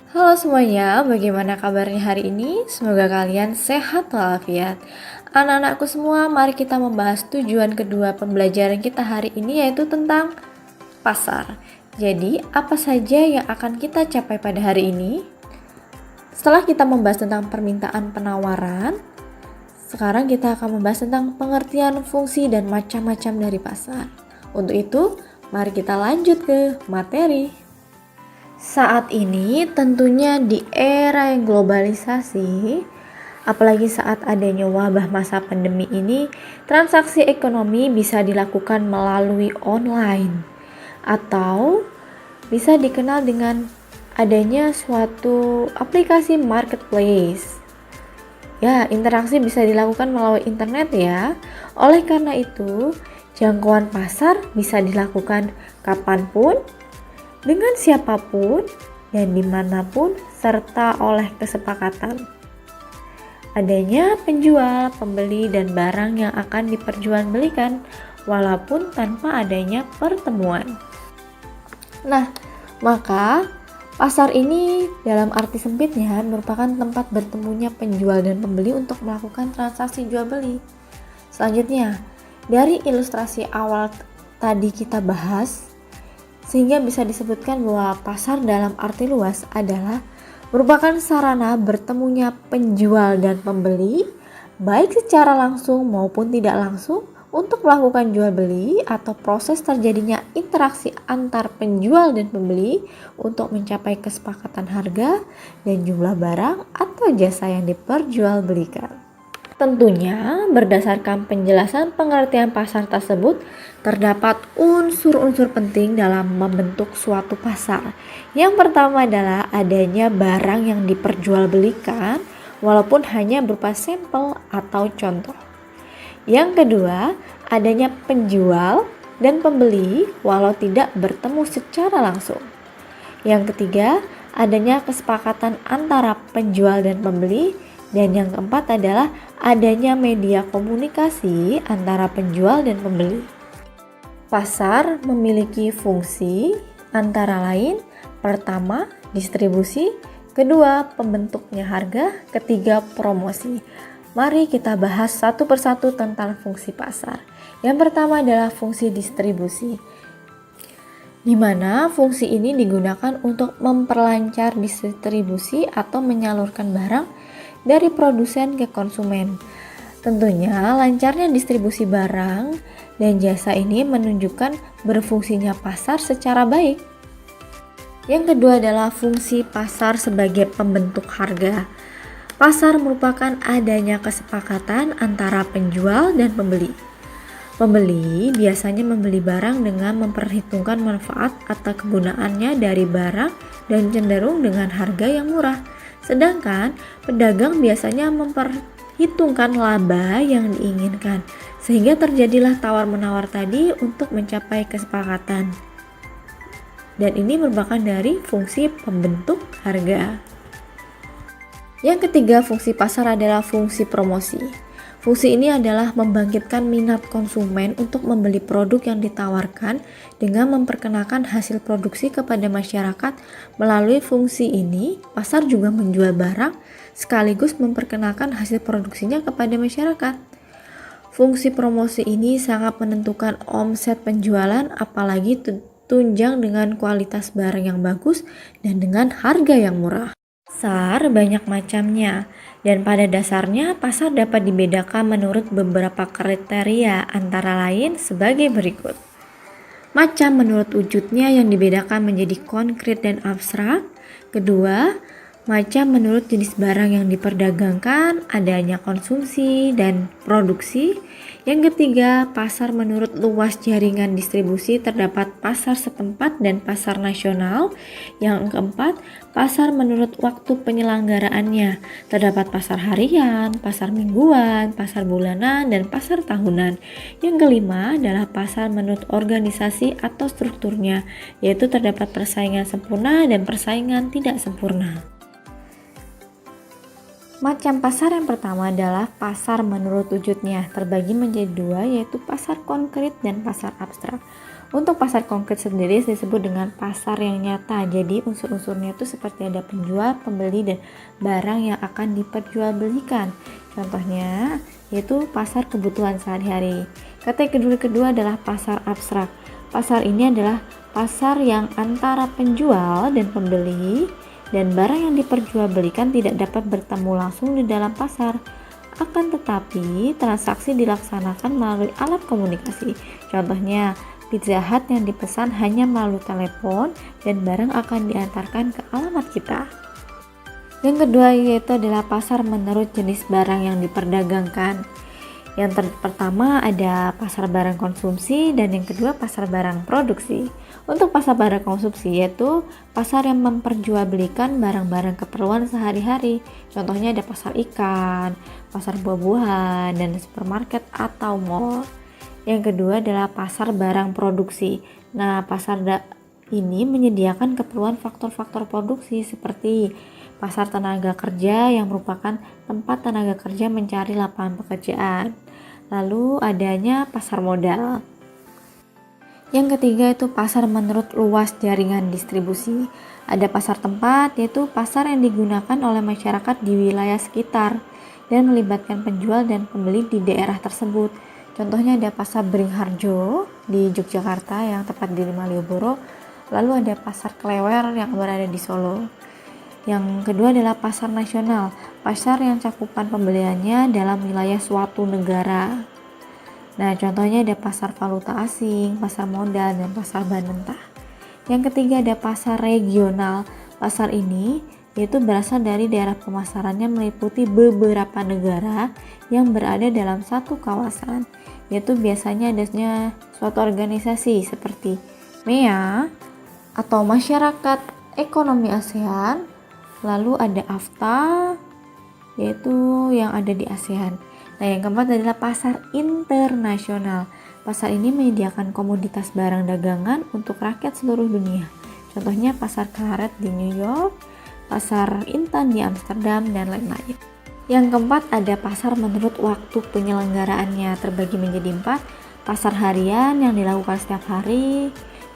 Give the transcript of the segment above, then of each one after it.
Halo semuanya, bagaimana kabarnya hari ini? Semoga kalian sehat walafiat. Anak-anakku semua, mari kita membahas tujuan kedua pembelajaran kita hari ini, yaitu tentang pasar. Jadi, apa saja yang akan kita capai pada hari ini? Setelah kita membahas tentang permintaan penawaran, sekarang kita akan membahas tentang pengertian fungsi dan macam-macam dari pasar. Untuk itu, mari kita lanjut ke materi. Saat ini tentunya di era yang globalisasi, apalagi saat adanya wabah masa pandemi ini, transaksi ekonomi bisa dilakukan melalui online atau bisa dikenal dengan adanya suatu aplikasi marketplace. Ya, interaksi bisa dilakukan melalui internet ya. Oleh karena itu, jangkauan pasar bisa dilakukan kapanpun, dengan siapapun dan dimanapun, serta oleh kesepakatan adanya penjual, pembeli, dan barang yang akan diperjualbelikan walaupun tanpa adanya pertemuan. Nah, maka pasar ini dalam arti sempitnya merupakan tempat bertemunya penjual dan pembeli untuk melakukan transaksi jual beli. Selanjutnya, dari ilustrasi awal tadi kita bahas, sehingga bisa disebutkan bahwa pasar dalam arti luas adalah merupakan sarana bertemunya penjual dan pembeli, baik secara langsung maupun tidak langsung, untuk melakukan jual beli atau proses terjadinya interaksi antar penjual dan pembeli untuk mencapai kesepakatan harga dan jumlah barang atau jasa yang diperjualbelikan. Tentunya, berdasarkan penjelasan pengertian pasar tersebut, terdapat unsur-unsur penting dalam membentuk suatu pasar. Yang pertama adalah adanya barang yang diperjualbelikan, walaupun hanya berupa sampel atau contoh. Yang kedua, adanya penjual dan pembeli, walau tidak bertemu secara langsung. Yang ketiga, adanya kesepakatan antara penjual dan pembeli. Dan yang keempat adalah adanya media komunikasi antara penjual dan pembeli. Pasar memiliki fungsi antara lain: pertama, distribusi; kedua, pembentuknya harga; ketiga, promosi. Mari kita bahas satu persatu tentang fungsi pasar. Yang pertama adalah fungsi distribusi, di mana fungsi ini digunakan untuk memperlancar distribusi atau menyalurkan barang dari produsen ke konsumen. Tentunya lancarnya distribusi barang dan jasa ini menunjukkan berfungsinya pasar secara baik. Yang kedua adalah fungsi pasar sebagai pembentuk harga. Pasar merupakan adanya kesepakatan antara penjual dan pembeli. Pembeli biasanya membeli barang dengan memperhitungkan manfaat atau kegunaannya dari barang dan cenderung dengan harga yang murah. Sedangkan pedagang biasanya memperhitungkan laba yang diinginkan, sehingga terjadilah tawar-menawar tadi untuk mencapai kesepakatan. Dan ini merupakan dari fungsi pembentuk harga. Yang ketiga, fungsi pasar adalah fungsi promosi. Fungsi ini adalah membangkitkan minat konsumen untuk membeli produk yang ditawarkan dengan memperkenalkan hasil produksi kepada masyarakat. Melalui fungsi ini, pasar juga menjual barang sekaligus memperkenalkan hasil produksinya kepada masyarakat. Fungsi promosi ini sangat menentukan omset penjualan, apalagi tunjang dengan kualitas barang yang bagus dan dengan harga yang murah. Pasar banyak macamnya, dan pada dasarnya pasar dapat dibedakan menurut beberapa kriteria, antara lain sebagai berikut. Macam menurut wujudnya yang dibedakan menjadi konkret dan abstrak. Kedua, macam menurut jenis barang yang diperdagangkan, adanya konsumsi dan produksi. Yang ketiga, pasar menurut luas jaringan distribusi, terdapat pasar setempat dan pasar nasional. Yang keempat, pasar menurut waktu penyelenggaraannya, terdapat pasar harian, pasar mingguan, pasar bulanan, dan pasar tahunan. Yang kelima adalah pasar menurut organisasi atau strukturnya, yaitu terdapat persaingan sempurna dan persaingan tidak sempurna. Macam pasar yang pertama adalah pasar menurut wujudnya, terbagi menjadi dua, yaitu pasar konkret dan pasar abstrak. Untuk pasar konkret sendiri disebut dengan pasar yang nyata. Jadi unsur-unsurnya itu seperti ada penjual, pembeli, dan barang yang akan diperjualbelikan. Contohnya yaitu pasar kebutuhan sehari-hari. Kategori kedua adalah pasar abstrak. Pasar ini adalah pasar yang antara penjual dan pembeli, dan barang yang diperjualbelikan tidak dapat bertemu langsung di dalam pasar. Akan tetapi transaksi dilaksanakan melalui alat komunikasi. Contohnya Pizza Hut yang dipesan hanya melalui telepon dan barang akan diantarkan ke alamat kita. Yang kedua yaitu adalah pasar menurut jenis barang yang diperdagangkan. Yang pertama ada pasar barang konsumsi dan yang kedua pasar barang produksi. Untuk pasar barang konsumsi yaitu pasar yang memperjualbelikan barang-barang keperluan sehari-hari. Contohnya ada pasar ikan, pasar buah-buahan, dan supermarket atau mall. Yang kedua adalah pasar barang produksi. Nah, pasar ini menyediakan keperluan faktor-faktor produksi seperti pasar tenaga kerja yang merupakan tempat tenaga kerja mencari lapangan pekerjaan. Lalu adanya pasar modal. Yang ketiga itu pasar menurut luas jaringan distribusi. Ada pasar tempat, yaitu pasar yang digunakan oleh masyarakat di wilayah sekitar dan melibatkan penjual dan pembeli di daerah tersebut. Contohnya ada pasar Beringharjo di Yogyakarta yang tepat di Malioboro. Lalu ada pasar Klewer yang berada di Solo. Yang kedua adalah pasar nasional, pasar yang cakupan pembeliannya dalam wilayah suatu negara. Nah, contohnya ada pasar valuta asing, pasar modal, dan pasar bahan mentah. Yang ketiga ada pasar regional. Pasar ini yaitu berasal dari daerah pemasarannya meliputi beberapa negara yang berada dalam satu kawasan. Yaitu biasanya adanya suatu organisasi seperti MEA atau Masyarakat Ekonomi ASEAN. Lalu ada AFTA, yaitu yang ada di ASEAN. Nah, yang keempat adalah pasar internasional. Pasar ini menyediakan komoditas barang dagangan untuk rakyat seluruh dunia. Contohnya pasar karet di New York, pasar Intan di Amsterdam, dan lain-lain. Yang keempat ada pasar menurut waktu penyelenggaraannya, terbagi menjadi 4. Pasar harian yang dilakukan setiap hari.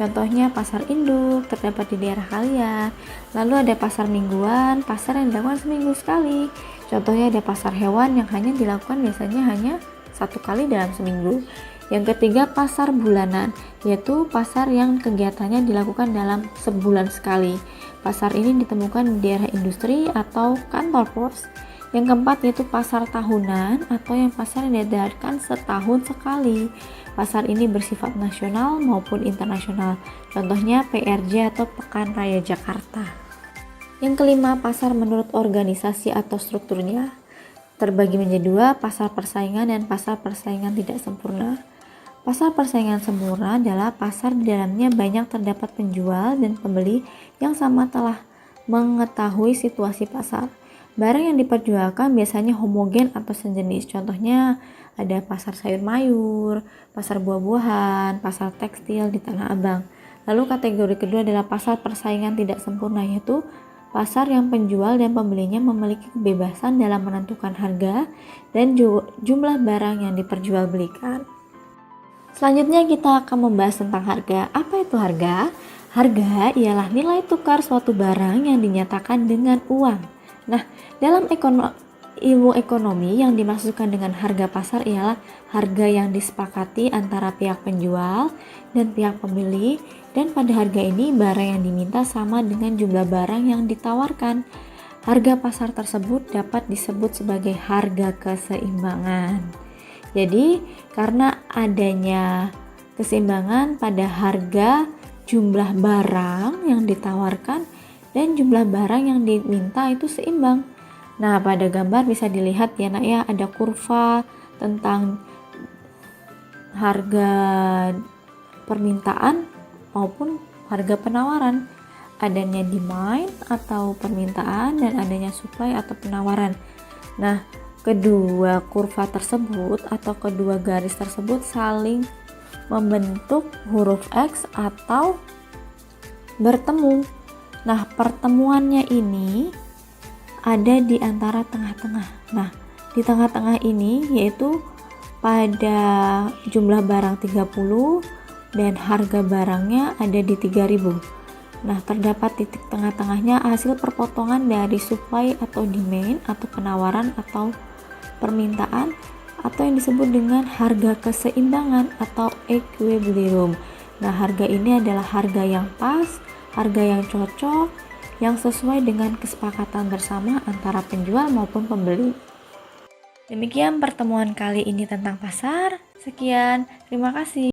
Contohnya pasar induk terdapat di daerah kalian. Lalu ada pasar mingguan, pasar yang dilakukan seminggu sekali. Contohnya ada pasar hewan yang hanya dilakukan biasanya hanya 1 kali dalam seminggu. Yang ketiga pasar bulanan, yaitu pasar yang kegiatannya dilakukan dalam sebulan sekali. Pasar ini ditemukan di daerah industri atau kantor pos. Yang keempat yaitu pasar tahunan atau yang pasar yang diadakan setahun sekali. Pasar ini bersifat nasional maupun internasional. Contohnya PRJ atau Pekan Raya Jakarta. Yang kelima, pasar menurut organisasi atau strukturnya. Terbagi menjadi 2, pasar persaingan dan pasar persaingan tidak sempurna. Pasar persaingan sempurna adalah pasar di dalamnya banyak terdapat penjual dan pembeli yang sama telah mengetahui situasi pasar. Barang yang diperjualkan biasanya homogen atau sejenis. Contohnya ada pasar sayur mayur, pasar buah-buahan, pasar tekstil di Tanah Abang. Lalu kategori kedua adalah pasar persaingan tidak sempurna, yaitu pasar yang penjual dan pembelinya memiliki kebebasan dalam menentukan harga dan jumlah barang yang diperjualbelikan. Selanjutnya kita akan membahas tentang harga. Apa itu harga? Harga ialah nilai tukar suatu barang yang dinyatakan dengan uang. Nah, dalam ilmu ekonomi yang dimaksudkan dengan harga pasar ialah harga yang disepakati antara pihak penjual dan pihak pembeli, dan pada harga ini barang yang diminta sama dengan jumlah barang yang ditawarkan. Harga pasar tersebut dapat disebut sebagai harga keseimbangan. Jadi, karena adanya keseimbangan pada harga jumlah barang yang ditawarkan dan jumlah barang yang diminta itu seimbang. Nah, pada gambar bisa dilihat ya nak ya, ada kurva tentang harga permintaan maupun harga penawaran. Adanya demand atau permintaan dan adanya supply atau penawaran. Nah, kedua kurva tersebut atau kedua garis tersebut saling membentuk huruf X atau bertemu. Nah, pertemuannya ini ada di antara tengah-tengah. Nah, di tengah-tengah ini yaitu pada jumlah barang 30, dan harga barangnya ada di 3.000. Nah, terdapat titik tengah-tengahnya hasil perpotongan dari supply atau demand atau penawaran atau permintaan atau yang disebut dengan harga keseimbangan atau equilibrium. Nah, harga ini adalah harga yang pas, harga yang cocok, yang sesuai dengan kesepakatan bersama antara penjual maupun pembeli. Demikian pertemuan kali ini tentang pasar. Sekian, terima kasih.